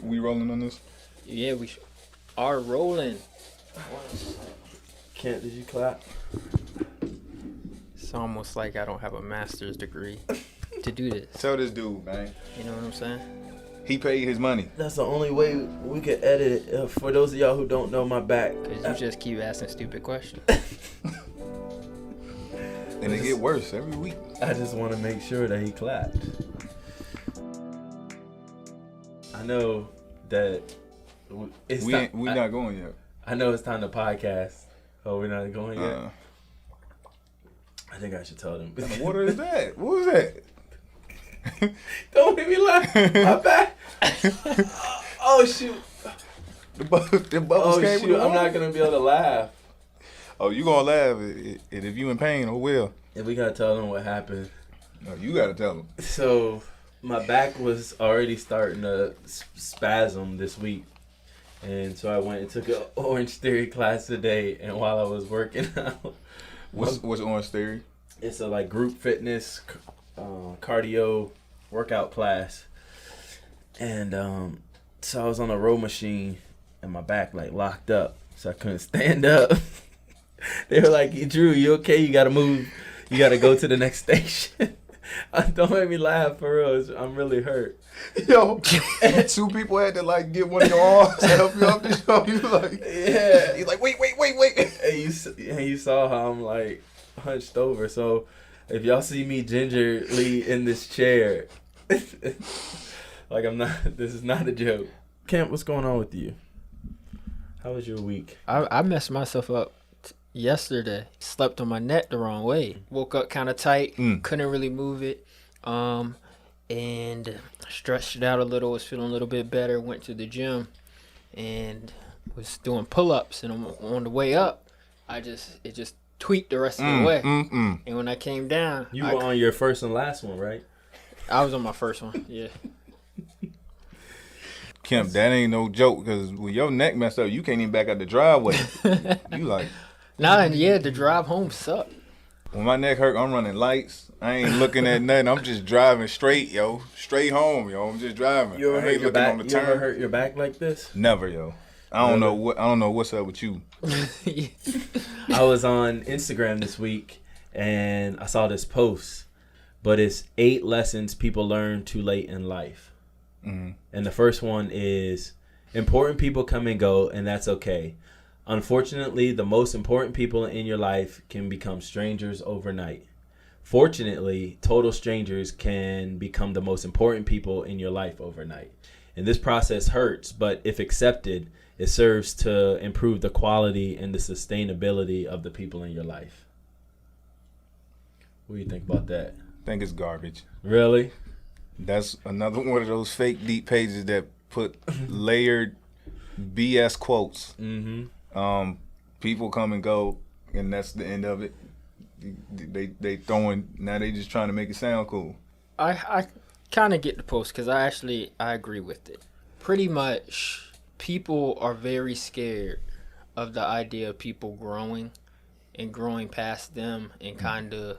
We rolling on this? Yeah, we are rolling. Kemp, did you clap? It's almost like I don't have a master's degree to do this. Tell this dude, man. You know what I'm saying? He paid his money. That's the only way we could edit it. For those of y'all who don't know my back. Because you just keep asking stupid questions. And they get worse every week. I just want to make sure that he clapped. I know that we not going yet. I know it's time to podcast. Oh, we're not going yet? I think I should tell them. What kind of water is that? What was that? Don't make me laugh. My back. Oh, shoot. The bubbles came with the I'm water? not going to be able to laugh. Oh, you gonna laugh. And if you in pain, oh well. And we got to tell them what happened. No, you gotta tell them. So, my back was already starting to spasm this week. And so I went and took an Orange Theory class today. And while I was working out. What's Orange Theory? It's a group fitness cardio workout class. And so I was on a row machine and my back locked up. So I couldn't stand up. They were like, Drew, you okay? You got to move. You got to go to the next station. Don't make me laugh, for real. I'm really hurt. Yo, 2 people had to get one of your arms to help you up the show. You Yeah. He's like, wait. And you saw how I'm hunched over. So if y'all see me gingerly in this chair, I'm not. This is not a joke. Kemp, what's going on with you? How was your week? I messed myself up yesterday. Slept on my neck the wrong way. Woke up kind of tight. Couldn't really move it. And stretched it out a little. Was feeling a little bit better. Went to the gym and was doing pull-ups. And on the way up, it just tweaked the rest of the way. And when I came down, you were on your first and last one, right? I was on my first one. Yeah. Kemp, that ain't no joke, because when your neck messed up, you can't even back out the driveway. The drive home sucked. When my neck hurt, I'm running lights. I ain't looking at nothing. I'm just driving straight, yo. Straight home, yo. I'm just driving. You ever hurt your back? You ever hurt your back like this? Never, yo. I don't know what's up with you. I was on Instagram this week and I saw this post, but it's 8 lessons people learn too late in life. Mm-hmm. And the first one is important people come and go, and that's okay. Unfortunately, the most important people in your life can become strangers overnight. Fortunately, total strangers can become the most important people in your life overnight. And this process hurts, but if accepted, it serves to improve the quality and the sustainability of the people in your life. What do you think about that? I think it's garbage. Really? That's another one of those fake deep pages that put layered BS quotes. Mm-hmm. People come and go, and that's the end of it. They throwing, now they just trying to make it sound cool. I kind of get the post because I agree with it. Pretty much, people are very scared of the idea of people growing and growing past them and kind of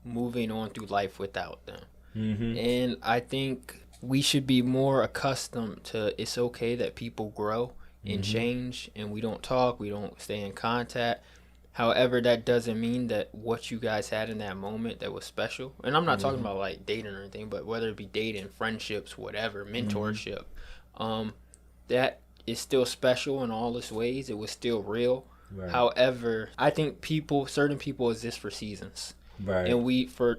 moving on through life without them. Mm-hmm. And I think we should be more accustomed to it's okay that people grow and change, and we don't talk, we don't stay in contact. However, that doesn't mean that what you guys had in that moment that was special, and I'm not talking about dating or anything, but whether it be dating, friendships, whatever, mentorship, that is still special in all its ways. It was still real. Right. However, I think certain people exist for seasons. Right. And for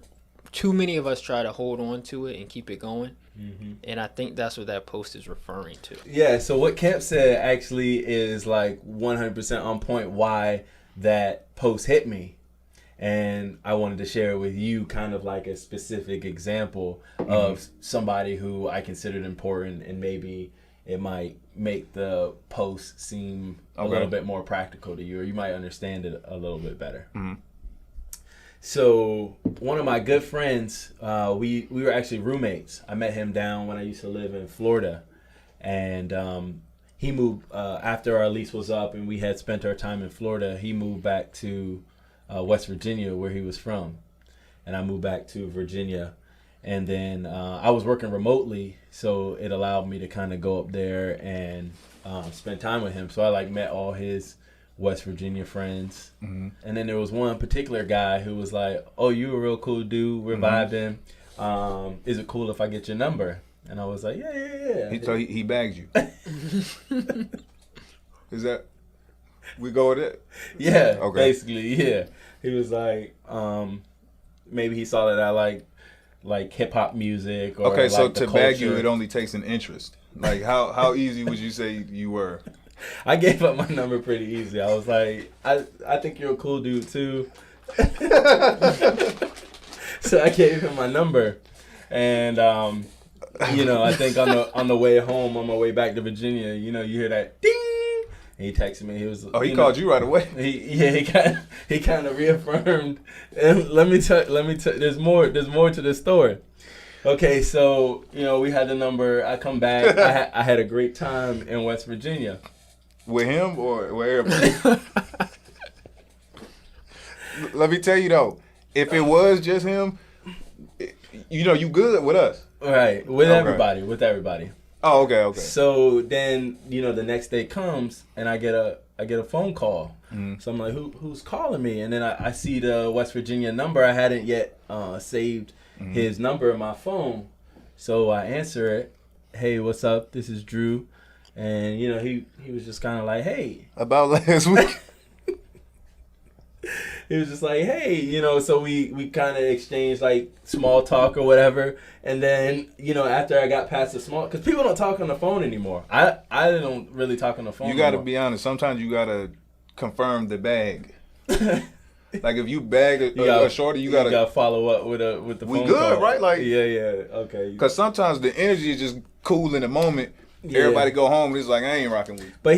too many of us try to hold on to it and keep it going. Mm-hmm. And I think that's what that post is referring to. Yeah, so what Kemp said actually is 100% on point why that post hit me. And I wanted to share it with you kind of like a specific example of somebody who I considered important, and maybe it might make the post seem a little bit more practical to you, or you might understand it a little bit better. Mm-hmm. So one of my good friends, we were actually roommates. I met him down when I used to live in Florida, and he moved after our lease was up and we had spent our time in Florida. He moved back to West Virginia, where he was from, and I moved back to Virginia. And then I was working remotely, so it allowed me to kind of go up there and spend time with him. So I like met all his West Virginia friends. Mm-hmm. And then there was one particular guy who was like, "Oh, you a real cool dude. We're vibing. Is it cool if I get your number?" And I was like, yeah. So he bagged you. Is that we go with it? Yeah. Okay. Basically, yeah. He was like, maybe he saw that I like hip hop music. Or okay, so like the to bag you, culture. it only takes an interest. Like how easy would you say you were? I gave up my number pretty easy. I was like, I think you're a cool dude too. So I gave him my number, and I think on the way home, on my way back to Virginia, you hear that ding, and he texted me. He was he called you right away. He kind of reaffirmed. And let me tell. There's more to this story. Okay, so we had the number. I come back. I had a great time in West Virginia. With him or with everybody? Let me tell you though, if it was just him, you good with us. Right, with Okay. everybody. Oh, okay. So then, the next day comes and I get a phone call. Mm-hmm. So I'm like, who's calling me? And then I see the West Virginia number. I hadn't yet saved his number in my phone. So I answer it. Hey, what's up? This is Drew. And he was just kind of like, hey. About last week. He was just like, hey, so we kind of exchanged like small talk or whatever. And then, after I got past the small, because people don't talk on the phone anymore. I don't really talk on the phone You got to anymore. be honest. Sometimes you got to confirm the bag. Like if you bag a shorty, you got to follow up with the we phone good, call. right? Like Yeah, okay. because sometimes the energy is just cool in the moment. Yeah. Everybody go home and it's like I ain't rocking with you. But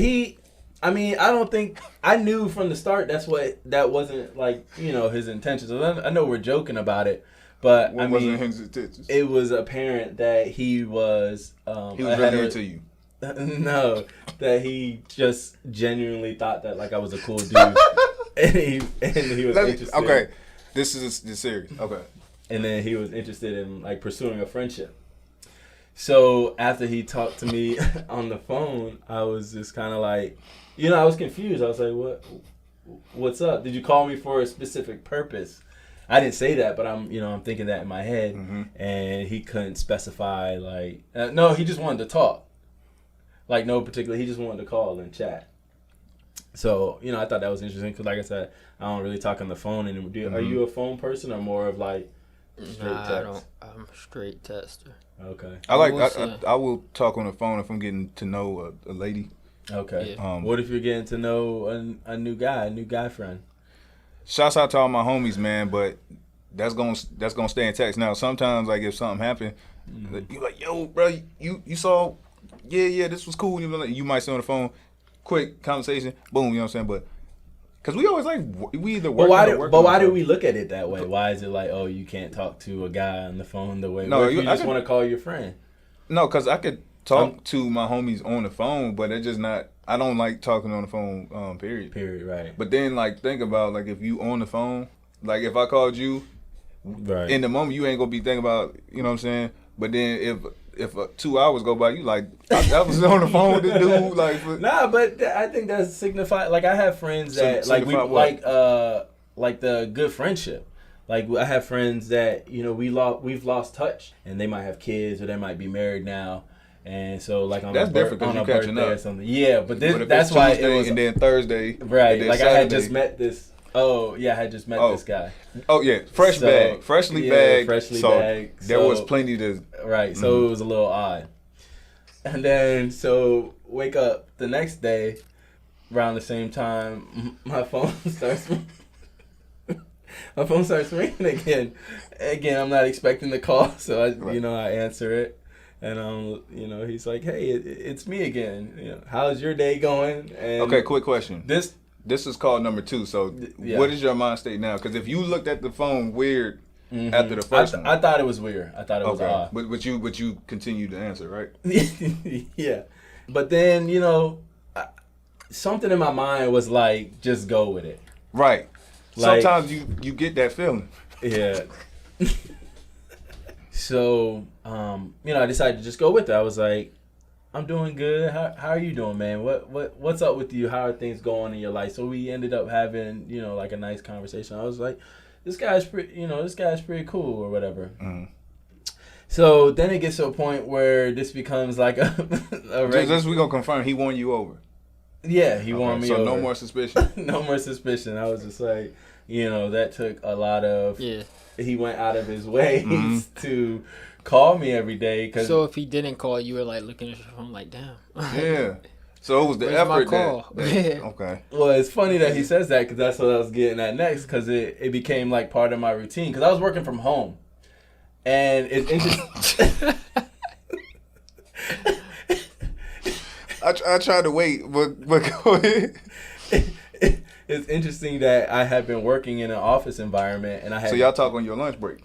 I don't think I knew from the start that wasn't like his intentions. I know we're joking about it, but What wasn't his intentions? it was apparent that he was He was really into you. No, that he just genuinely thought that like I was a cool dude, and he was interested. Okay, this is serious. Okay. And then he was interested in like pursuing a friendship. So after he talked to me on the phone, I was just kind of like, I was confused. I was like, what's up? Did you call me for a specific purpose? I didn't say that, but I'm thinking that in my head. Mm-hmm. And he couldn't specify like, no, he just wanted to talk. Like no particular, he just wanted to call and chat. So, I thought that was interesting because like I said, I don't really talk on the phone anymore. Are you a phone person or more of like straight text? I don't. I'm a straight tester. Okay. I will talk on the phone if I'm getting to know a lady. Okay. Yeah. What if you're getting to know a new guy friend? Shouts out to all my homies, man, but that's gonna stay in text. Now sometimes like if something happened, you like, yo, bro, you saw, yeah, this was cool. You might say on the phone, quick conversation, boom, you know what I'm saying? But because we always like we either work. But why do we look at it that way? Why is it like, oh, you can't talk to a guy on the phone the way? No, what if you just want to call your friend. No, because I could talk to my homies on the phone, but it's just not. I don't like talking on the phone. Period. Period. Right. But then like think about like if you on the phone, like if I called you, Right. in the moment you ain't gonna be thinking about, you know what I'm saying. But then if 2 hours go by, you like I was on the phone with this dude like. Nah, but I think that's signified. Like I have friends that like we like the good friendship. Like I have friends that we've lost touch, and they might have kids or they might be married now, and so like on That's a different 'cause on you a catching birthday up. or something. Yeah, but But if that's it's why Tuesday it was and then Thursday, right. and then Like Saturday. I had just met this. Oh yeah, I had just met this guy. Oh yeah, freshly bagged. Freshly So bagged. there was plenty to. Right, so it was a little odd. And then, so wake up the next day, around the same time, my phone starts ringing again. Again, I'm not expecting the call, so I answer it, and he's like, "Hey, it's me again. How's your day going?" And Okay, quick question. This This is call number 2. So yeah. what is your mind state now? Because if you looked at the phone weird after the first one, I thought it was weird. I thought it was odd. But you continue to answer, right? Yeah, but then something in my mind was like, just go with it. Right. Like, sometimes you get that feeling. Yeah. So, I decided to just go with it. I was like, I'm doing good. How are you doing, man? What's up with you? How are things going in your life? So we ended up having, like a nice conversation. I was like, this guy's pretty cool or whatever. Mm. So then it gets to a point where this becomes like a just we gonna confirm he won you over. Yeah, he won me over. So no more suspicion. No more suspicion. I was just like, that took a lot of. Yeah. He went out of his way to call me every day. So if he didn't call, you were like looking at your phone like, damn. Yeah. So it was the Where's effort my call? Okay. Well, it's funny that he says that because that's what I was getting at next because it became like part of my routine because I was working from home. And it's interesting. I tried to wait, but go ahead. It's interesting that I have been working in an office environment, and I had. So y'all talk on your lunch break.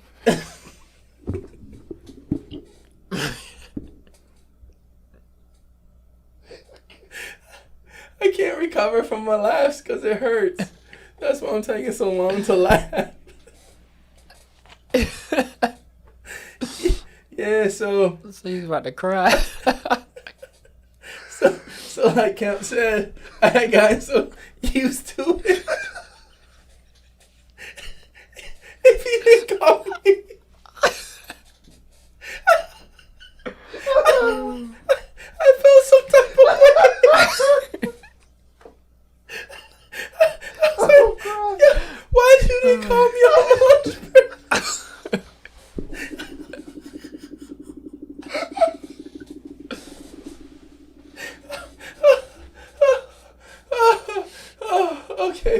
I can't recover from my laughs because it hurts. That's why I'm taking so long to laugh. Yeah, so he's about to cry. so like Kemp said, I had gotten so used to it. If he didn't call me, I felt some type of way. I was like, yeah, why did they call me on my lunch break? Okay.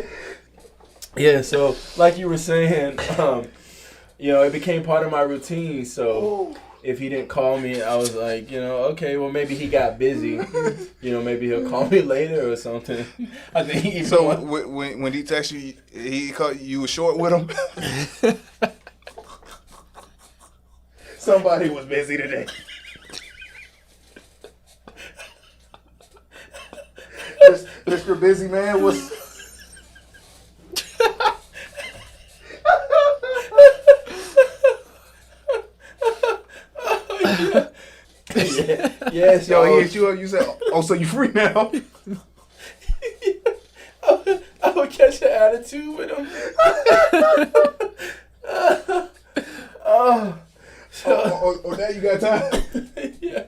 Yeah, so like you were saying, it became part of my routine. So if he didn't call me, I was like, okay, well maybe he got busy. Maybe he'll call me later or something. I think he when he texted you, he called you was short with him. Somebody was busy today. Mr. Busy Man was. Yeah, so Yo, he hit you up. You said, "Oh, so you free now?" I would catch an attitude with him. Now you got time. Yeah.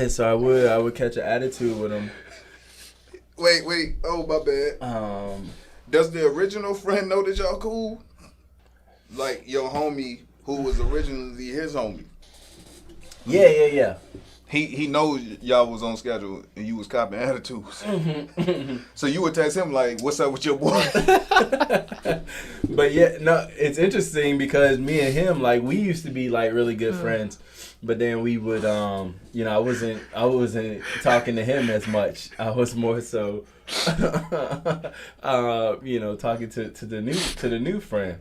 So I would catch an attitude with him. Wait. Oh, my bad. Does the original friend know that y'all cool? Like your homie who was originally his homie. Yeah. He knows y'all was on schedule and you was copping attitudes. Mm-hmm. So you would text him like, "What's up with your boy?" But yeah, no, it's interesting because me and him, like, we used to be like really good friends. But then we would, I wasn't talking to him as much. I was more so, talking to the new friend.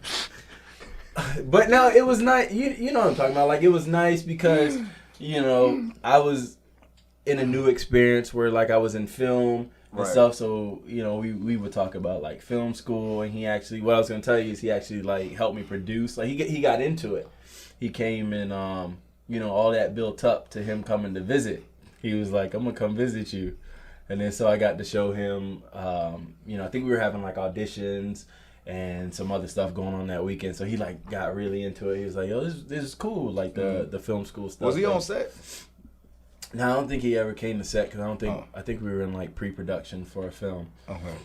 But no, it was nice. You know what I'm talking about. Like, it was nice because, I was in a new experience where like I was in film and stuff. So, we would talk about like film school, and what I was gonna tell you is he actually like helped me produce. Like he got into it. He came and all that built up to him coming to visit. He was like, "I'm gonna come visit you," and then so I got to show him. I think we were having like auditions and some other stuff going on that weekend. So he like got really into it. He was like, "Yo, this is cool." Like the film school stuff. Was he on set? No, I don't think he ever came to set because I think we were in like pre-production for a film. Okay.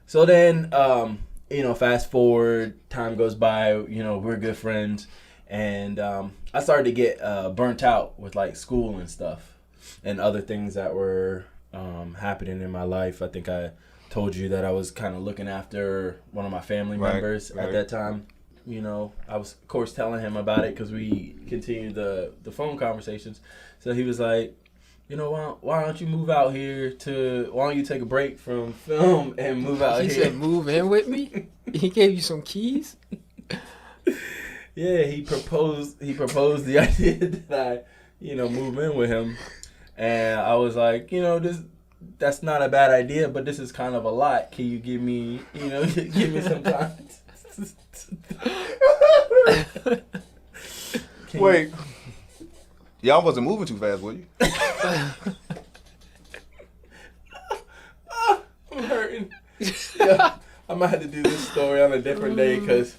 So then, fast forward, time goes by. We're good friends. And I started to get burnt out with like school and stuff and other things that were happening in my life. I think I told you that I was kind of looking after one of my family members at that time. I was, of course, telling him about it because we continued the phone conversations. So he was like, why don't you move out here why don't you take a break from film and move out here? He said, move in with me? He gave you some keys? Yeah, he proposed the idea that I, move in with him. And I was like, that's not a bad idea, but this is kind of a lot. Can you give me some time? Wait. Y'all wasn't moving too fast, were you? I'm hurting. Yeah, I might have to do this story on a different day because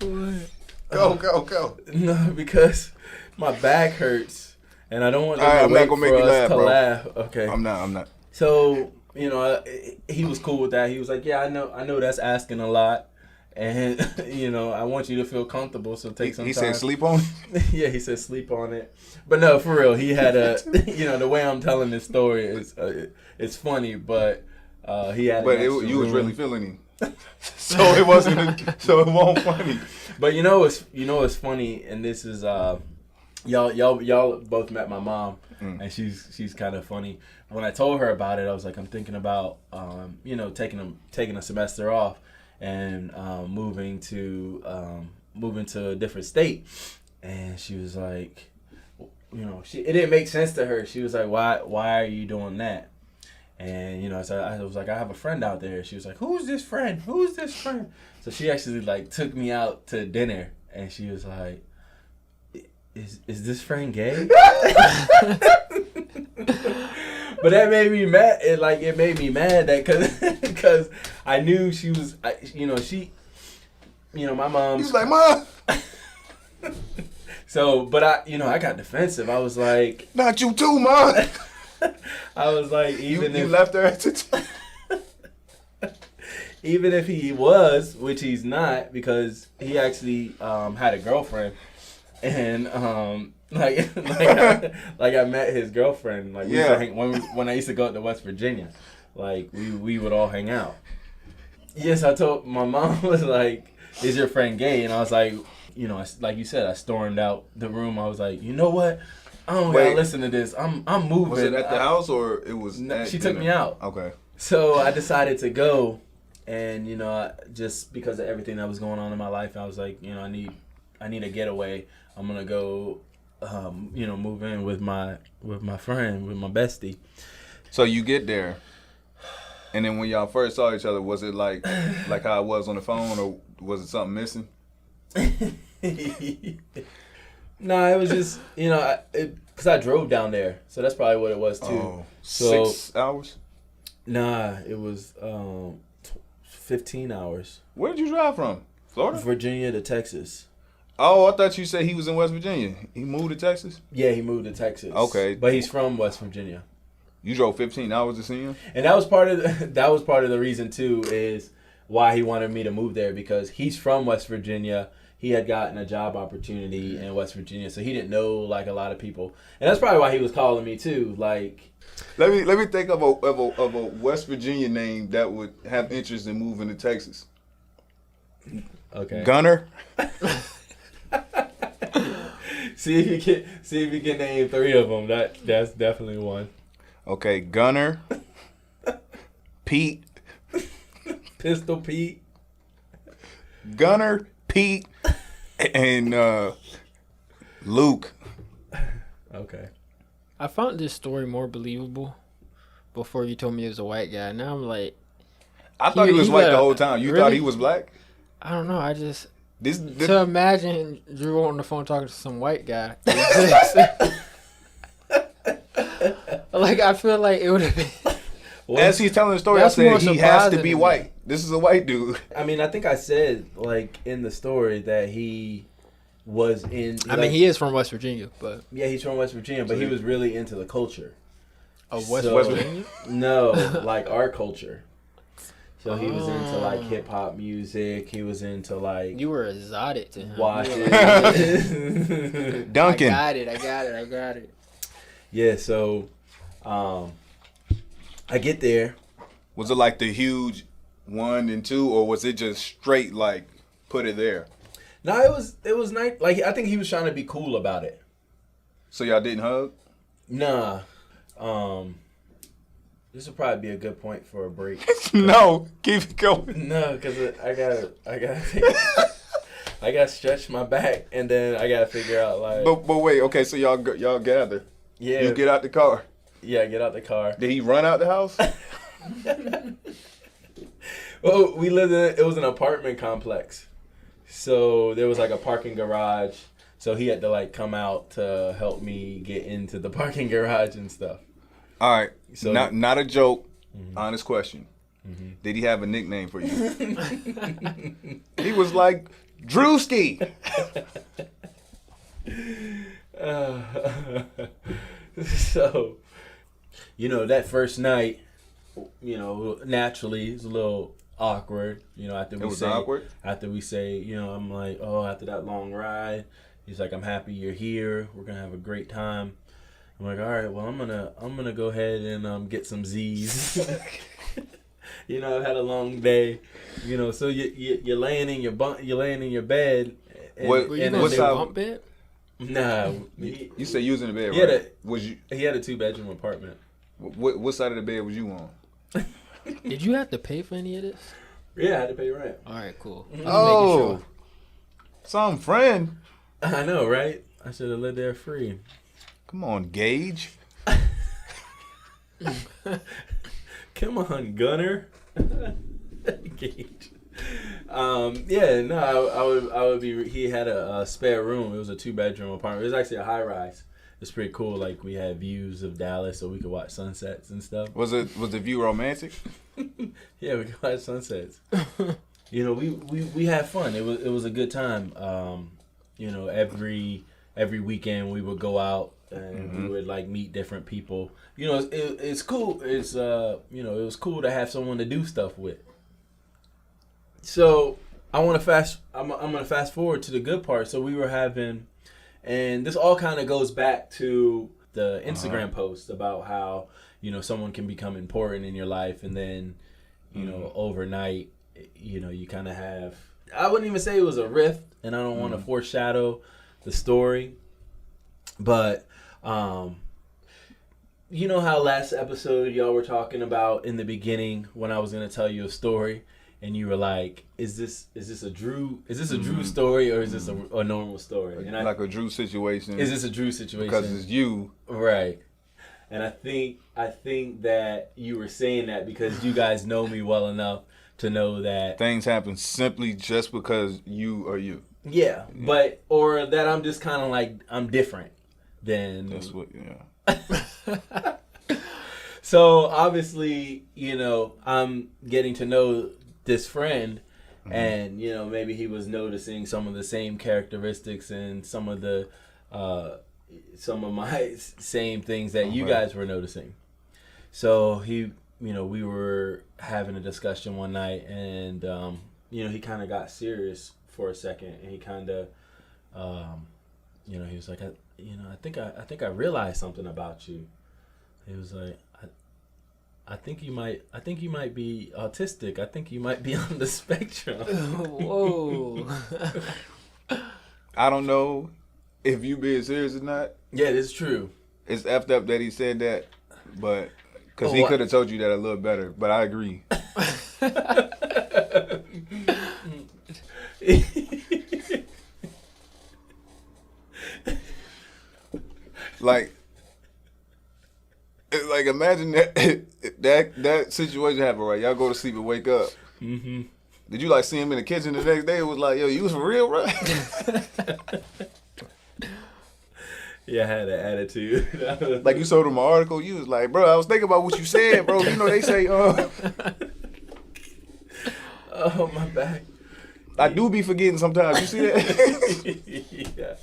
Go. no, because my back hurts and I don't want All right, to I'm wait not gonna make for you us laugh, to bro. laugh. Okay. I'm not. So, you know, he was cool with that. He was like, "Yeah, I know that's asking a lot, and you know, I want you to feel comfortable. So take some He time." said sleep on it. Yeah, he said sleep on it. But no, for real, he had a. You know, the way I'm telling this story is it's funny, but he had. But you was really feeling him. So it wasn't. So it won't funny. But you know what's funny, and this is y'all both met my mom, and she's kind of funny. When I told her about it, I was like, I'm thinking about you know, taking a semester off and moving to a different state, and she was like, you know, it didn't make sense to her. She was like, why are you doing that? And you know, so I was like, I have a friend out there. She was like, who's this friend? So she actually like took me out to dinner, and she was like, is this friend gay? But that made me mad. It made me mad that because I knew she was, my mom. He was like, Mom. So, but I got defensive. I was like, Not you too, Mom. I was like, You left her at the time. even if he was, which he's not, because he actually had a girlfriend, and I met his girlfriend. Like we used to hang, when I used to go up to West Virginia, like we would all hang out. Yes, I told my mom was like, "Is your friend gay?" And I was like, you know, like you said, I stormed out the room. I was like, you know what? I don't gotta listen to this. I'm moving. Was it at the house or it was? No, she took me out. Okay. So I decided to go, and you know, just because of everything that was going on in my life, I was like, you know, I need a getaway. I'm gonna go, move in with my friend, with my bestie. So you get there, and then when y'all first saw each other, was it like how it was on the phone, or was it something missing? No, it was just, you know, because I drove down there, so that's probably what it was too. Oh, so 6 hours? Nah, it was 15 hours. Where did you drive from? Florida? Virginia to Texas. Oh, I thought you said he was in West Virginia. He moved to Texas? Yeah, he moved to Texas. Okay. But he's from West Virginia. You drove 15 hours to see him? And that was part of the reason too, is why he wanted me to move there, because he's from West Virginia. He had gotten a job opportunity in West Virginia, so he didn't know like a lot of people, and that's probably why he was calling me too. Like, let me think of a West Virginia name that would have interest in moving to Texas. Okay, Gunner. see if you can name 3 of them. That's definitely one. Okay, Gunner. Pete. Pistol Pete. Gunner, Pete, and Luke. Okay. I found this story more believable before you told me it was a white guy. Now I'm like, I thought he was white the whole time. You thought he was black? I don't know. I just This to imagine Drew on the phone talking to some white guy. Like, I feel like it would have been. As he's telling the story, I said he has to be white. This is a white dude. I mean, I think I said, like, in the story that he was in... I mean, he is from West Virginia, but... Yeah, he's from West Virginia, but he was really into the culture. Of West Virginia? No, like our culture. So he was into, like, hip-hop music. He was into, like... You were exotic to him. Watching. Duncan. I got it. Yeah, so... I get there. Was it like the huge 1 and 2, or was it just straight like put it there? No, it was nice. Like, I think he was trying to be cool about it. So y'all didn't hug? Nah. This would probably be a good point for a break. No, keep it going. No, because I gotta stretch my back, and then I gotta figure out like. But wait, okay, so y'all gather. Yeah. You get out the car. Yeah, get out the car. Did he run out the house? Well, we lived in it was an apartment complex, So there was like a parking garage. So he had to like come out to help me get into the parking garage and stuff. All right. So Not a joke. Honest question. Did he have a nickname for you? He was like Drewski. So, that first night, naturally it's a little awkward. After we say, I'm like, oh, after that long ride, he's like, I'm happy you're here. We're gonna have a great time. I'm like, all right, well, I'm gonna go ahead and get some Z's. I've had a long day. So you're laying in your bed. Were you gonna say bunk bed? Nah. You say you was in the bed, right? He had a 2-bedroom apartment. What side of the bed was you on? Did you have to pay for any of this? Yeah, I had to pay rent. All right, cool. Oh, some friend. I know, right? I should have lived there free. Come on, Gage. Come on, Gunner. Gage. I would be. He had a spare room. It was a 2-bedroom apartment. It was actually a high rise. It's pretty cool. Like we had views of Dallas, so we could watch sunsets and stuff. Was the view romantic? Yeah, we could watch sunsets. We had fun. It was a good time. Every weekend we would go out and we would like meet different people. It's cool. It was cool to have someone to do stuff with. So I'm gonna fast forward to the good part. So we were having, and this all kind of goes back to the Instagram post about how someone can become important in your life, and then overnight, you kind of have. I wouldn't even say it was a rift, and I don't want to foreshadow the story, but how last episode y'all were talking about in the beginning when I was gonna tell you a story. And you were like, "Is this a Drew story or is this a normal story?" And like a Drew situation. Is this a Drew situation? Because it's you, right? And I think that you were saying that because you guys know me well enough to know that things happen simply just because you are you. Yeah. But or that I'm just kind of like I'm different than. That's what. Yeah. So obviously, I'm getting to know this friend, and maybe he was noticing some of the same characteristics and some of my same things that you guys were noticing. So he, we were having a discussion one night, and he kind of got serious for a second, and he kind of, he was like, I think I realized something about you. He was like, I think you might be autistic. I think you might be on the spectrum. Whoa. I don't know if you being serious or not. Yeah, it's true. It's effed up that he said that, but because he could have told you that a little better. But I agree. Like imagine that situation happened, right? Y'all go to sleep and wake up. Mm-hmm. Did you like see him in the kitchen the next day? It was like, yo, you was for real, right? Yeah, I had an attitude. Like you showed him an article. You was like, bro, I was thinking about what you said, bro. They say, oh, my back. I do be forgetting sometimes. You see that? Yeah.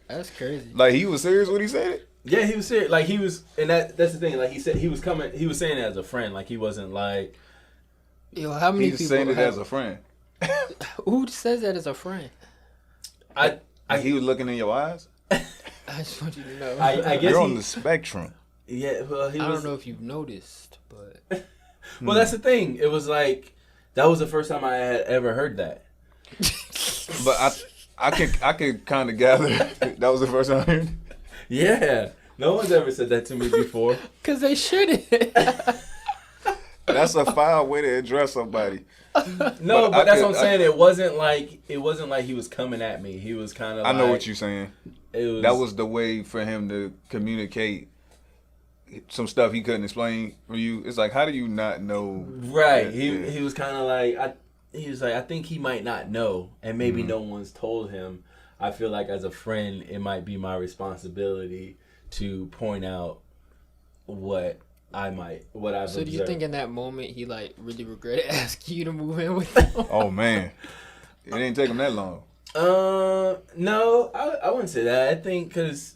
That's crazy. Like he was serious when he said it? Yeah, he was serious. Like he was, and that's the thing. Like he said, he was saying it as a friend. Like he wasn't like. Yo, how many people? He's saying it as a friend. Who says that as a friend? He was looking in your eyes. I just want you to know. I guess you're on the spectrum. Yeah, well, I don't know if you've noticed, but. Well, that's the thing. It was like that was the first time I had ever heard that. But I can kind of gather that was the first time I heard it. Yeah. No one's ever said that to me before. Because they shouldn't. That's a foul way to address somebody. No, but that's what I'm saying. It wasn't like he was coming at me. He was kind of. I know what you're saying. That was the way for him to communicate some stuff he couldn't explain for you. It's like, how do you not know? Right. He was kind of like he was like, I think he might not know, and maybe no one's told him. I feel like as a friend, it might be my responsibility to point out what I've observed. So do you think in that moment he like really regretted asking you to move in with him? Oh man, it didn't take him that long. No, I wouldn't say that. I think because,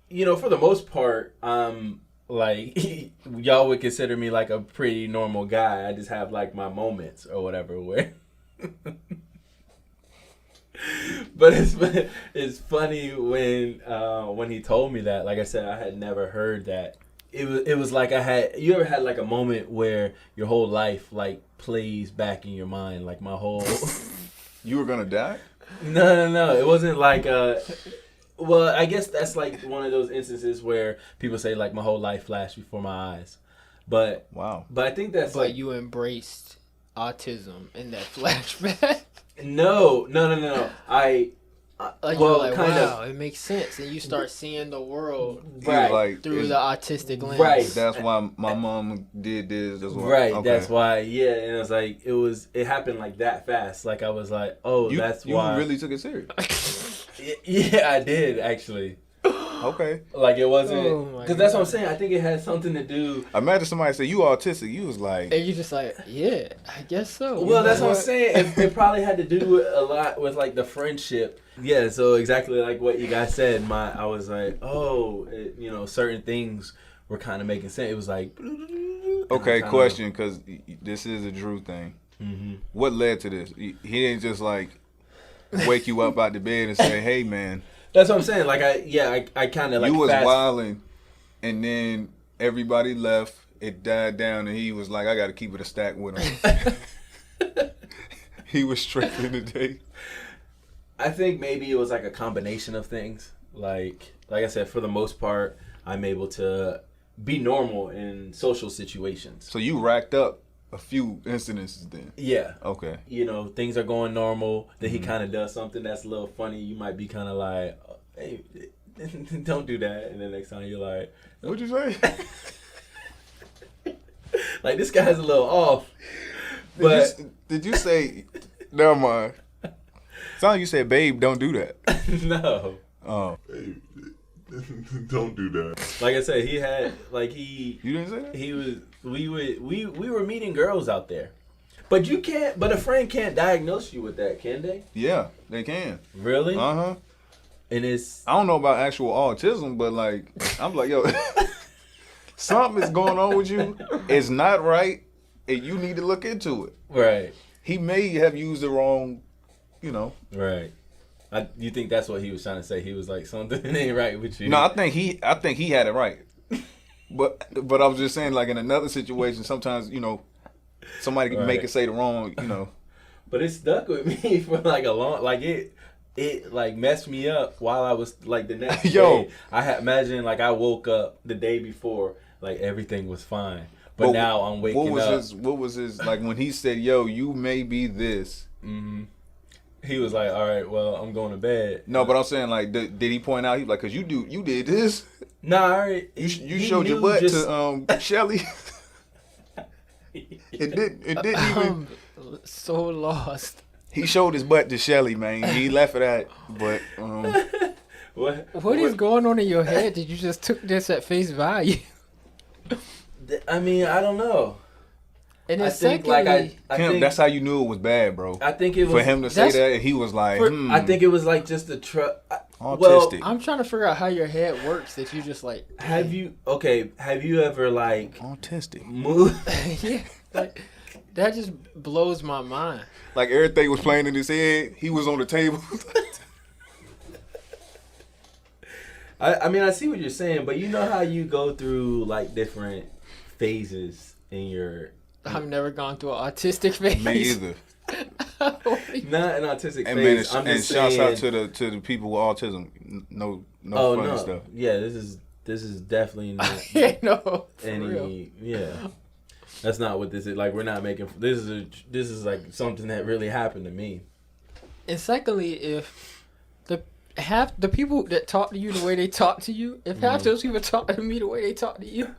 for the most part, like y'all would consider me like a pretty normal guy. I just have like my moments or whatever where. But it's funny when he told me that. Like I said, I had never heard that. It was like you ever had like a moment where your whole life like plays back in your mind, like my whole. You were gonna die? No. It wasn't like well, I guess that's like one of those instances where people say like my whole life flashed before my eyes. But wow. But I think that's but like you embraced autism in that flashback. No. Like well, you're like, kind wow, of. it makes sense, and you start seeing the world Right. Like, through the autistic lens. Right. That's why my mom did this. That's why, Right, okay. that's why. Yeah, and it's like it happened like that fast. Like I was like, oh, that's why. You really took it serious. Yeah, I did actually. Okay. Like it wasn't Oh because that's what I'm saying. I think it had something to do. Imagine somebody say you autistic. You was like, And you just like, yeah, I guess so. Well, that's what I'm saying. It probably had to do a lot with like the friendship. Yeah, so exactly like what you guys said. I was like, oh, certain things were kind of making sense. It was like, okay, question, because this is a Drew thing. Mm-hmm. What led to this? He didn't just like wake you up out the bed and say, "Hey, man." That's what I'm saying. Like I kind of like you was wilding, and then everybody left. It died down, and he was like, "I got to keep it a stack with him." He was straight for the day. I think maybe it was like a combination of things. Like I said, for the most part, I'm able to be normal in social situations. So you racked up a few incidences then. Yeah. Okay. Things are going normal. Then he kind of does something that's a little funny. You might be kind of like, hey, don't do that. And then next time you're like, what'd you say? like, this guy's a little off. But did you say, never mind. Sound like you said, babe, don't do that. No. Oh. Hey, don't do that. Like I said, he had, like, he... You didn't say that? He was... We were meeting girls out there. But a friend can't diagnose you with that, can they? Yeah, they can. Really? Uh-huh. And it's... I don't know about actual autism, but, like, I'm like, yo, something is going on with you. It's not right, and you need to look into it. Right. He may have used the wrong, Right. You think that's what he was trying to say? He was like, something ain't right with you. No, I think he had it right. But I was just saying, like, in another situation, sometimes, somebody can make it say the wrong, But it stuck with me for like a long, like it like messed me up while I was like the next day. Imagine like I woke up the day before, like everything was fine. But now I'm waking up. What was his, like when he said, yo, you may be this. Mm-hmm. He was like, all right, well, I'm going to bed. No, but I'm saying, like, did he point out, he like, cause you did this? Nah, all right. You showed your butt to Shelly. It didn't even. I'm so lost. He showed his butt to Shelly, man. He left it at, but What is going on in your head that you just took this at face value? I mean, I don't know. And then I think secondly, I Kemp, think that's how you knew it was bad, bro. I think it was For him to say that, and he was like, I think it was like just a autistic. I'm trying to figure out how your head works that you just like. Have you ever like autistic. moved? Yeah, like, that just blows my mind. Like everything was playing in his head. He was on the table. I mean, I see what you're saying, but you know how you go through like different phases in your. I've never gone through an autistic phase. Me either. Not an autistic And phase. man, and shouts out to the people with autism. No funny stuff. Yeah, this is definitely not No, for any. real. Yeah, that's not what this is. Like, we're not making. This is like something that really happened to me. And secondly, if half the people that talk to you the way they talk to you, if half those people talk to me the way they talk to you,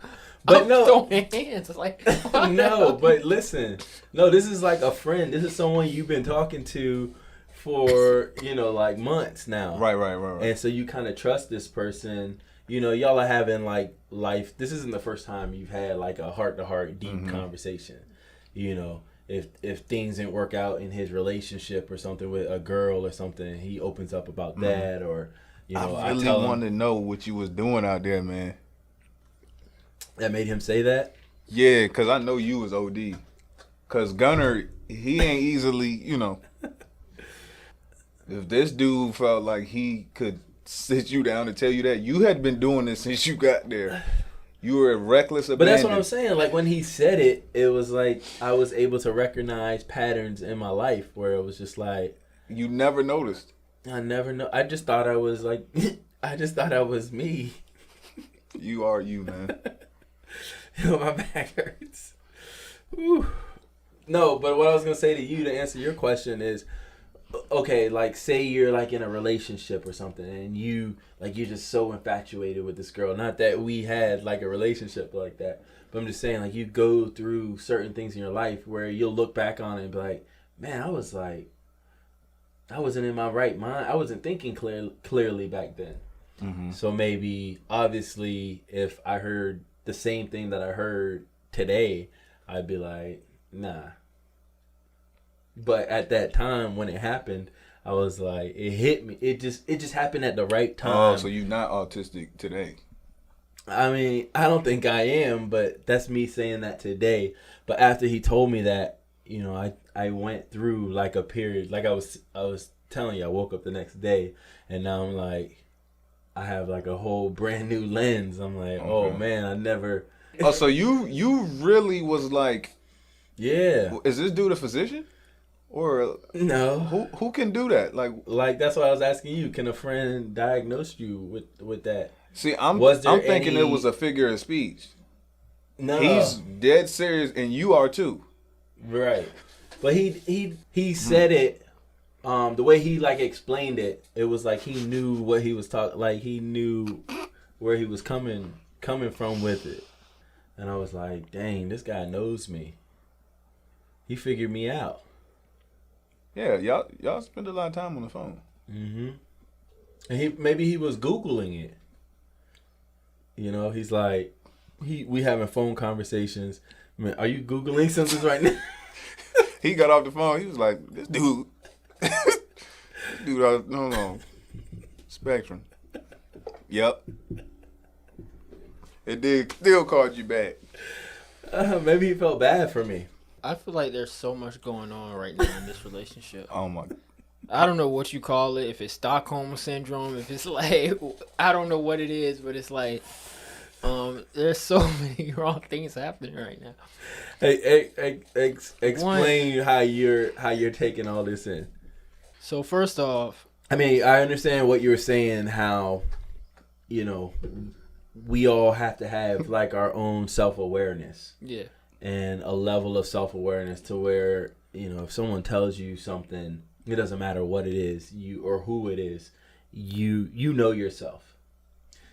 But I'm no, throwing hands. It's like no, but listen. No, this is like a friend. This is someone you've been talking to for, like months now. Right. And so you kind of trust this person. Y'all are having like life. This isn't the first time you've had like a heart-to-heart deep conversation. If things didn't work out in his relationship or something with a girl or something, he opens up about that. Or I really wanted to know what you was doing out there, man. That made him say that? Yeah, because I know you was OD. Because Gunner, he ain't easily, if this dude felt like he could sit you down and tell you that, you had been doing this since you got there. You were reckless abandon. But that's what I'm saying. Like, when he said it, it was like I was able to recognize patterns in my life where it was just like... You never noticed. I never know. I just thought I was like... I just thought I was me. You are you, man. My back hurts. Whew. No, but what I was gonna say to you to answer your question is, okay, like say you're like in a relationship or something, and you're just so infatuated with this girl. Not that we had like a relationship like that, but I'm just saying like you go through certain things in your life where you'll look back on it and be like, man, I wasn't in my right mind. I wasn't thinking clearly back then. Mm-hmm. So maybe obviously if I heard the same thing that I heard today, I'd be like, nah. But at that time when it happened, I was like, it hit me. It just happened at the right time. Oh, so you're not autistic today? I mean, I don't think I am, but that's me saying that today. But after he told me that, I went through like a period, like I was telling you, I woke up the next day, and now I'm like, I have like a whole brand new lens. I'm like, okay. Oh man, I never. Oh, so you really was like, yeah. Is this dude a physician? Or no? Who can do that? Like that's what I was asking you. Can a friend diagnose you with that? See, I'm thinking it was a figure of speech. No, he's dead serious, and you are too. Right, but he said it. The way he like explained it, it was like he knew what he was talking. Like he knew where he was coming from with it, and I was like, "Dang, this guy knows me. He figured me out." Yeah, y'all spend a lot of time on the phone. Mm-hmm. And maybe he was Googling it. He's like, we having phone conversations. Man, are you Googling something right now? He got off the phone. He was like, this dude. No. Spectrum. Yep. It did still called you back. Maybe he felt bad for me. I feel like there's so much going on right now in this relationship. Oh my. I don't know what you call it. If it's Stockholm syndrome, if it's like, I don't know what it is, but it's like, there's so many wrong things happening right now. Hey, explain how you're taking all this in. So first off, I mean, I understand what you were saying. How, we all have to have like our own self-awareness. Yeah. And a level of self-awareness to where, if someone tells you something, it doesn't matter what it is, you or who it is, you know yourself.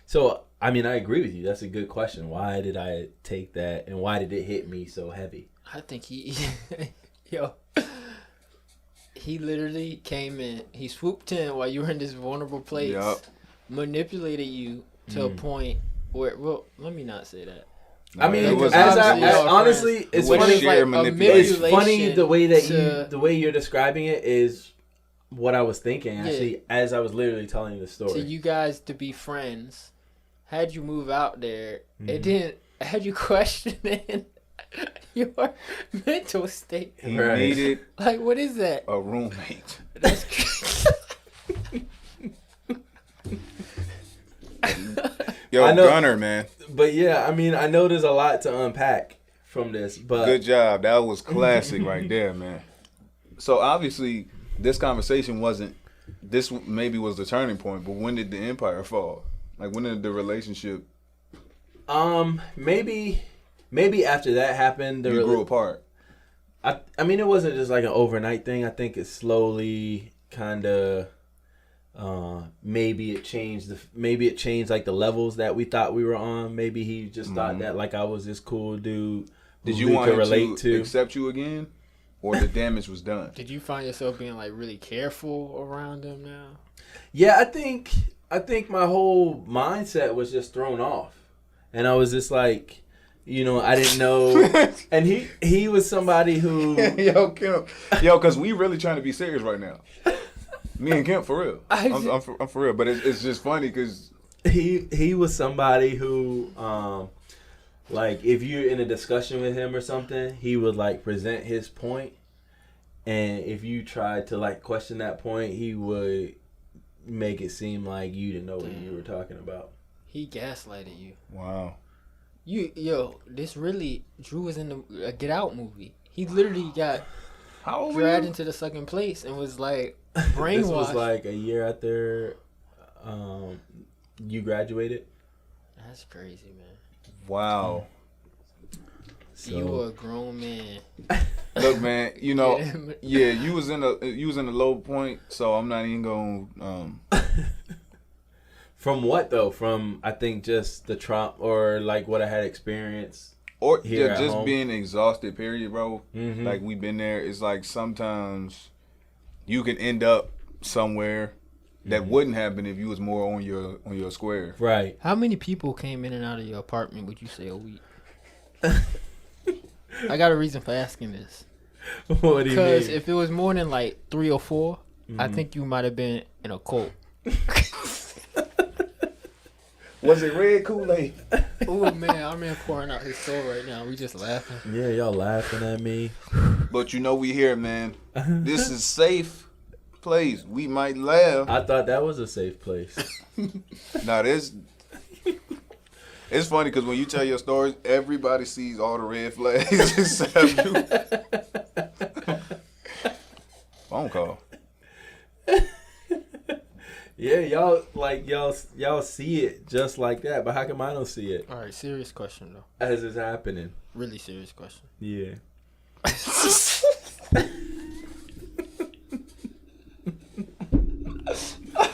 So, I mean, I agree with you. That's a good question. Why did I take that, and why did it hit me so heavy? I think he literally came in, he swooped in while you were in this vulnerable place, yep. Manipulated you to a point where, well, let me not say that. I mean, honestly, it's funny. It's funny the way that the way you're describing it is what I was thinking. Actually, as I was literally telling you the story. So you guys to be friends, had you move out there, it didn't. Had you questioning your mental state. He needed like, what is that? A roommate. That's crazy. Yo, Gunner, man. But yeah, I mean, I know there's a lot to unpack from this, but good job. That was classic right there, man. So obviously, this conversation wasn't. This maybe was the turning point, but when did the empire fall? Like, when did the relationship? Maybe after that happened, you grew apart. I mean, it wasn't just like an overnight thing. I think it slowly kind of Maybe it changed like the levels that we thought we were on. Maybe he just thought that like I was this cool dude. Did you want him to accept you again, or the damage was done? Did you find yourself being like really careful around him now? Yeah, I think my whole mindset was just thrown off, and I was just like, I didn't know. And he was somebody who yo Kemp, because we really trying to be serious right now. Me and Kemp, for real. I'm for real, but it's just funny because he was somebody who, like, if you're in a discussion with him or something, he would like present his point, and if you tried to like question that point, he would make it seem like you didn't know what you were talking about. He gaslighted you. Wow. This really, Drew was in the Get Out movie. He literally got dragged into the second place and was like brainwashed. This was like a year after you graduated. That's crazy, man. Wow. So, you were a grown man. Look, man, you was in a low point, so I'm not even gonna. From what though? From I think just the trauma or like what I had experienced, or just being exhausted. Period, bro. Mm-hmm. Like we've been there. It's like sometimes you can end up somewhere that wouldn't happen if you was more on your square. Right. How many people came in and out of your apartment? Would you say a week? I got a reason for asking this. What do you mean? Because if it was more than like 3 or 4, I think you might have been in a cult. Was it red Kool-Aid? Oh man, I'm in pouring out his soul right now. We just laughing. Yeah, y'all laughing at me. But we here, man. This is safe place. We might laugh. I thought that was a safe place. Now it's funny because when you tell your stories, everybody sees all the red flags except you. Phone call. Yeah, y'all see it just like that, but how come I don't see it? All right, serious question though. As it's happening. Really serious question. Yeah.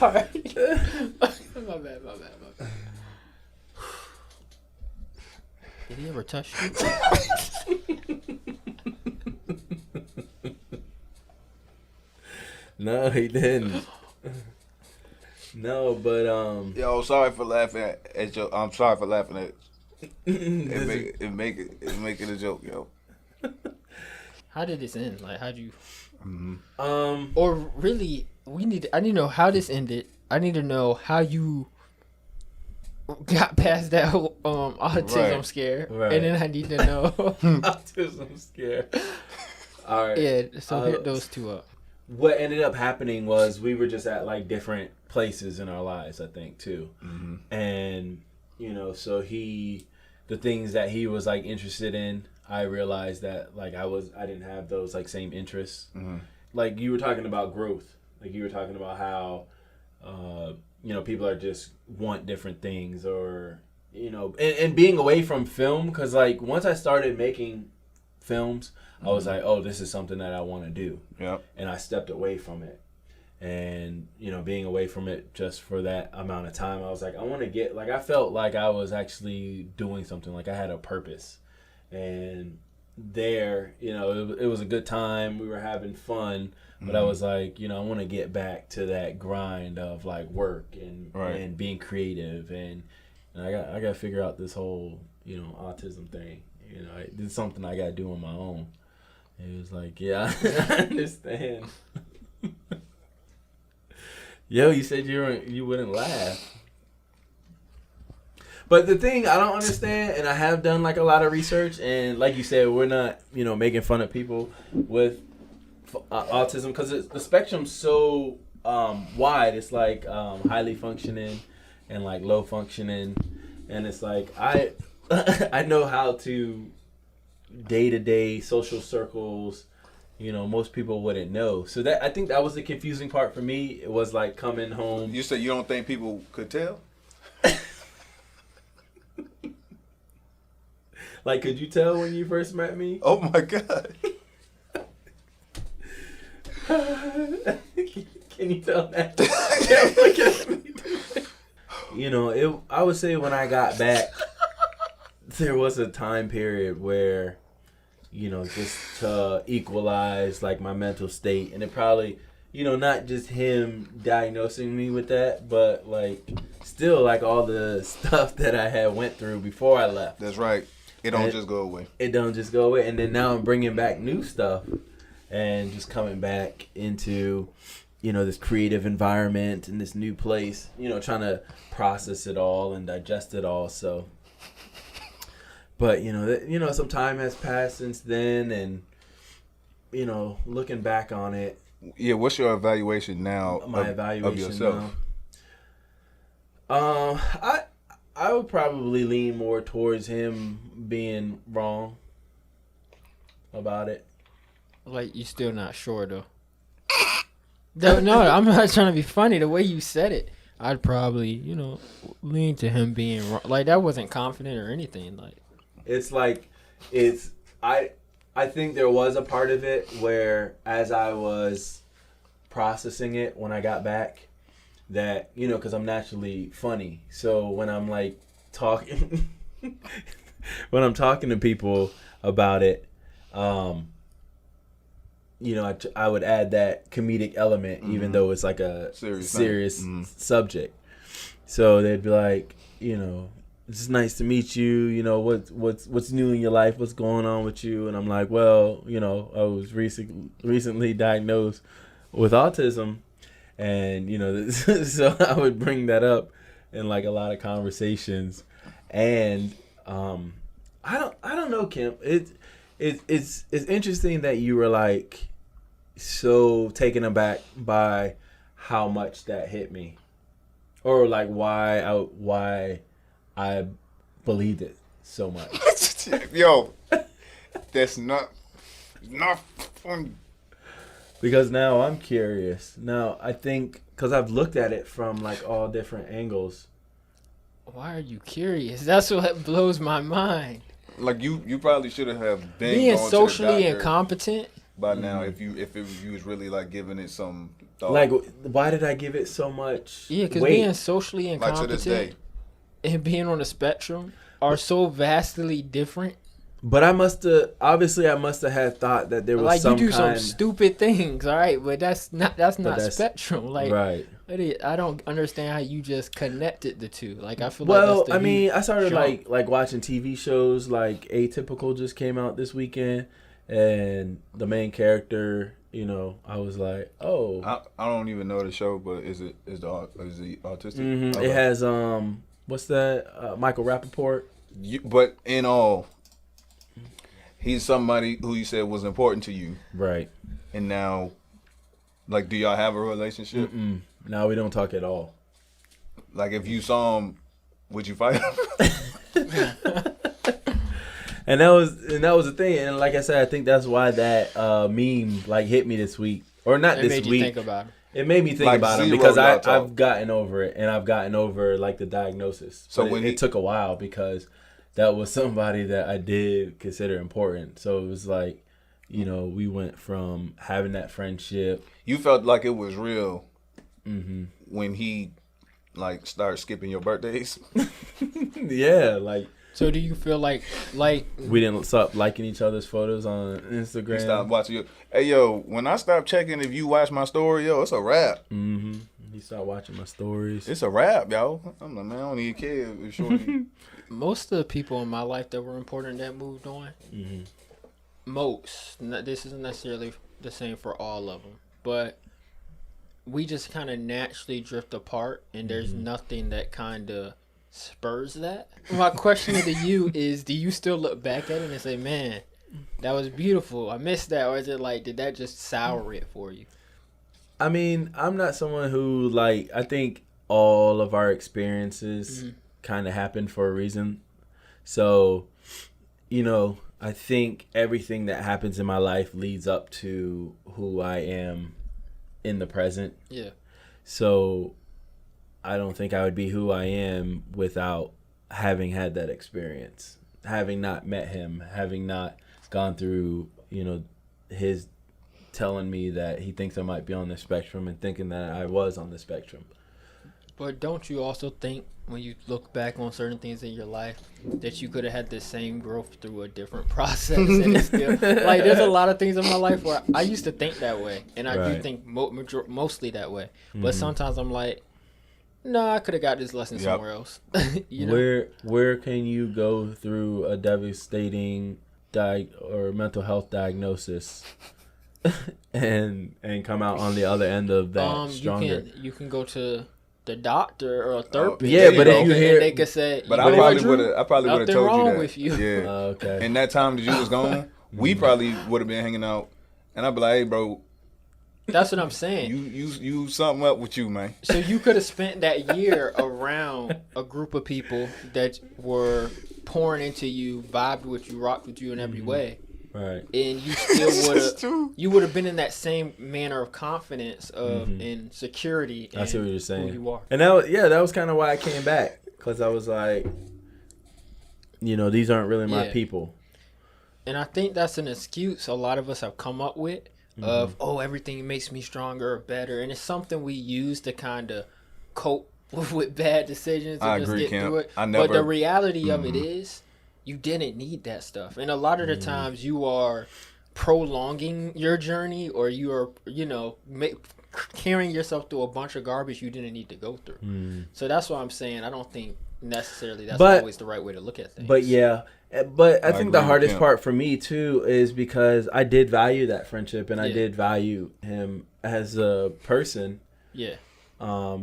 All right. My bad. Did he ever touch you? No, he didn't. No, but Yo, sorry for laughing at your. I'm sorry for laughing at. It make it a joke, yo. How did this end? Like, how'd you? Or really, I need to know how this ended. I need to know how you got past that autism scare, and then I need to know autism scare. All right. Yeah. So hit those two up. What ended up happening was we were just at like different places in our lives, I think, too. And so the things that he was like interested in, I realized that like I didn't have those like same interests. Like you were talking about growth, like you were talking about how people are just want different things, or and being away from film, because like once I started making films, I was like, oh, this is something that I want to do. Yeah. And I stepped away from it. And, being away from it just for that amount of time, I was like, I want to get, like, I felt like I was actually doing something, like I had a purpose. And there, it was a good time. We were having fun. But I was like, I want to get back to that grind of, like, work and being creative. And I got to figure out this whole, autism thing. It's something I got to do on my own. It was like, yeah, I understand. Yo, you said you wouldn't laugh. But the thing I don't understand, and I have done like a lot of research, and like you said, we're not, making fun of people with autism, because the spectrum's so wide. It's like highly functioning and like low functioning, and it's like I know how to day-to-day social circles, most people wouldn't know. So I think that was the confusing part for me. It was like coming home. You said you don't think people could tell? Like, could you tell when you first met me? Oh my God. Can you tell that? Can't look at me. You know, I would say when I got back, there was a time period where, you know, just to equalize like my mental state, and it probably, you know, not just him diagnosing me with that, but like still like all the stuff that I had went through before I left. That's right. It don't just go away. It don't just go away. And then now I'm bringing back new stuff and just coming back into, you know, this creative environment and this new place, you know, trying to process it all and digest it all. So, but, you know, some time has passed since then, and, you know, looking back on it. Yeah, what's your evaluation now Evaluation of yourself? Now? I would probably lean more towards him being wrong about it. Like, you still not sure, though. No, I'm not trying to be funny. The way you said it, I'd probably, you know, lean to him being wrong. Like, that wasn't confident or anything. Like, it's like, I think there was a part of it where as I was processing it when I got back, that, you know, because I'm naturally funny. So when I'm like talking, when I'm talking to people about it, you know, I would add that comedic element, even though it's like a serious subject. So they'd be like, you know, it's nice to meet you. You know, what's new in your life? What's going on with you? And I'm like, well, you know, I was recently diagnosed with autism. And, you know, so I would bring that up in like a lot of conversations. And I don't know, Kemp. It's interesting that you were like so taken aback by how much that hit me, or like why I believed it so much. Yo, that's not fun. Because now I'm curious. Now I think, because I've looked at it from like all different angles. why are you curious? That's what blows my mind. Like you probably should have been Being going socially to the doctor incompetent. by now if you was really like giving it some thought. Like, why did I give it so much? Yeah, because weight? being socially Like to incompetent this day. and being on the spectrum are so vastly different. But I must have had thought that there was Like, some you do kind. some stupid things, all right, but that's not that's- spectrum. Like, Right. I don't understand how you just connected the two. Like, I feel Well, like that's the I mean, I started jump. like watching TV shows. Like Atypical just came out this weekend, and the main character, you know, I was like, oh, I don't even know the show, but is he autistic? mhm. Okay. It has what's that? Michael Rappaport. But in all, he's somebody who you said was important to you, Right. and now, like, do y'all have a relationship? No, we don't talk at all. Like, if you saw him, would you fight him? And that was the thing. And like I said, I think that's why that meme like hit me this week, or not It this made you week. think about it. It made me think Like, about him zero because y'all talk. I've gotten over it, and I've gotten over like the diagnosis. So But when it took a while because that was somebody that I did consider important. So it was like, you know, we went from having that friendship. You felt like it was real when he like started skipping your birthdays. Yeah, like So do you feel like we didn't stop liking each other's photos on You Instagram. stopped watching you. Hey yo, when I stop checking if you watch my story, yo, it's a wrap. He started watching my stories. It's a wrap, yo. I'm like, man, I don't even care if shorty. most of the people in my life that were important that moved on? This isn't necessarily the same for all of them, but we just kind of naturally drift apart, and there's nothing that kind of spurs that. My question to you is, do you still look back at it and say, man, that was beautiful, I missed that, or is it like, did that just sour it for you? I mean, I'm not someone who like, I think all of our experiences kind of happened for a reason. So, you know, I think everything that happens in my life leads up to who I am in the present. Yeah. So I don't think I would be who I am without having had that experience, having not met him, having not gone through, you know, his telling me that he thinks I might be on the spectrum and thinking that I was on the spectrum. But don't you also think when you look back on certain things in your life that you could have had the same growth through a different process? And it's still, like, there's a lot of things in my life where I used to think that way, and I do think mostly that way. But sometimes I'm like, no, I could have got this lesson somewhere else. You know? Where can you go through a devastating or mental health diagnosis and come out on the other end of that stronger? You can go to the doctor or a therapist. Yeah, but if you hear, they could say, but I probably would have told you that. With you. Yeah. Okay. In that time that you was gone, we probably would have been hanging out, and I'd be like, hey, bro. That's what I'm saying. You something up with you, man. So you could have spent that year around a group of people that were pouring into you, vibed with you, rocked with you in every way. Right. And you still would have been in that same manner of confidence and security. I see what you're saying. Who you are. And that was kind of why I came back, because I was like, these aren't really my people. And I think that's an excuse a lot of us have come up with of, everything makes me stronger or better. And it's something we use to kind of cope with bad decisions and just get through it. But the reality of it is, you didn't need that stuff. And a lot of the times you are prolonging your journey, or you are, carrying yourself through a bunch of garbage you didn't need to go through. So that's what I'm saying. I don't think necessarily that's always the right way to look at things. But I think the hardest part for me too is because I did value that friendship, and I did value him as a person. Yeah.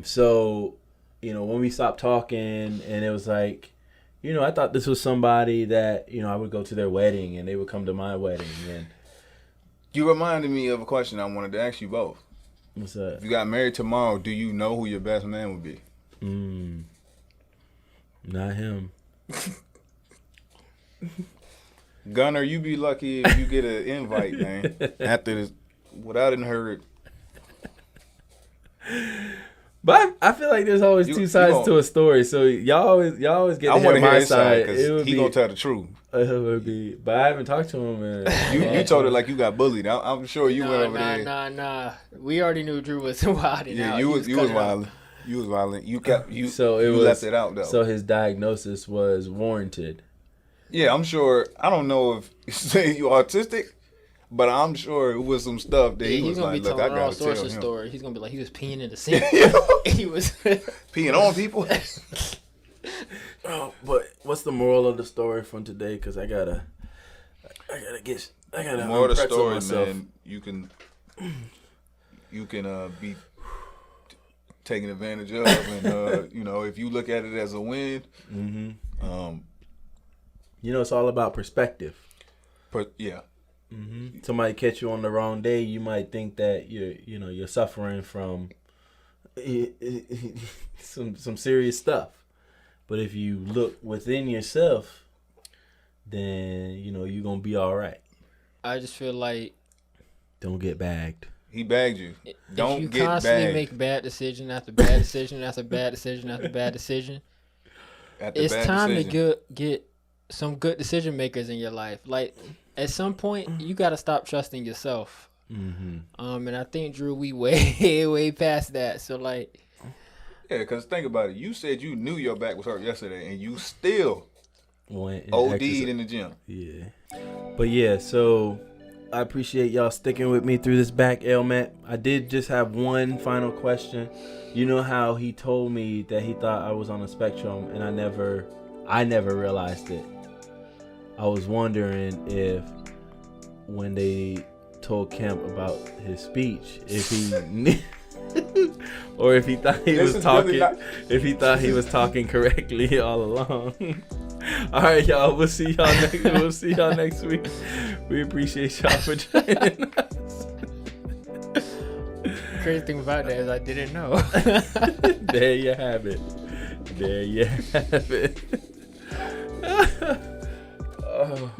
So, when we stopped talking, and it was like, I thought this was somebody that, I would go to their wedding and they would come to my wedding. And you reminded me of a question I wanted to ask you both. What's that? If you got married tomorrow, do you know who your best man would be? Not him. Gunner, you be lucky if you get an invite, man. After this, what I didn't heard. But I feel like there's always two sides to a story, so y'all always get to hear my side. Because he gonna tell the truth. It would be, but I haven't talked to him. And you told it like you got bullied. I'm sure you went over there. Nah. We already knew Drew was wilding out. You was wilding. You was violent. You left it out though. So his diagnosis was warranted. Yeah, I'm sure. I don't know if you autistic, but I'm sure it was some stuff that he was like, look, I gotta tell him. Story. He's gonna be like, he was peeing in the sink. He was peeing on people. Oh, but what's the moral of the story from today? Because I gotta more of the story, myself. Man. You can be taken advantage of, and if you look at it as a win, it's all about perspective. Yeah. Somebody catch you on the wrong day, you might think that you're suffering from some serious stuff. But if you look within yourself, then you're gonna be all right. I just feel like don't get bagged. He bagged you. Don't if get you constantly bagged. make bad decision after bad decision after bad decision after bad decision, it's time to get some good decision makers in your life. Like at some point, you got to stop trusting yourself. And I think Drew, we way past that. So like. Yeah, because think about it. You said you knew your back was hurt yesterday, and you still OD'd in the gym. Yeah. But yeah, so I appreciate y'all sticking with me through this back ailment. I did just have one final question. You know how he told me that he thought I was on a spectrum, and I never realized it. I was wondering if when they told Kemp about his speech, if he or if he thought he was talking, if he thought he was talking correctly all along. All right, y'all. We'll see y'all next week. We appreciate y'all for joining us. Crazy thing about that is I didn't know. There you have it. Oh.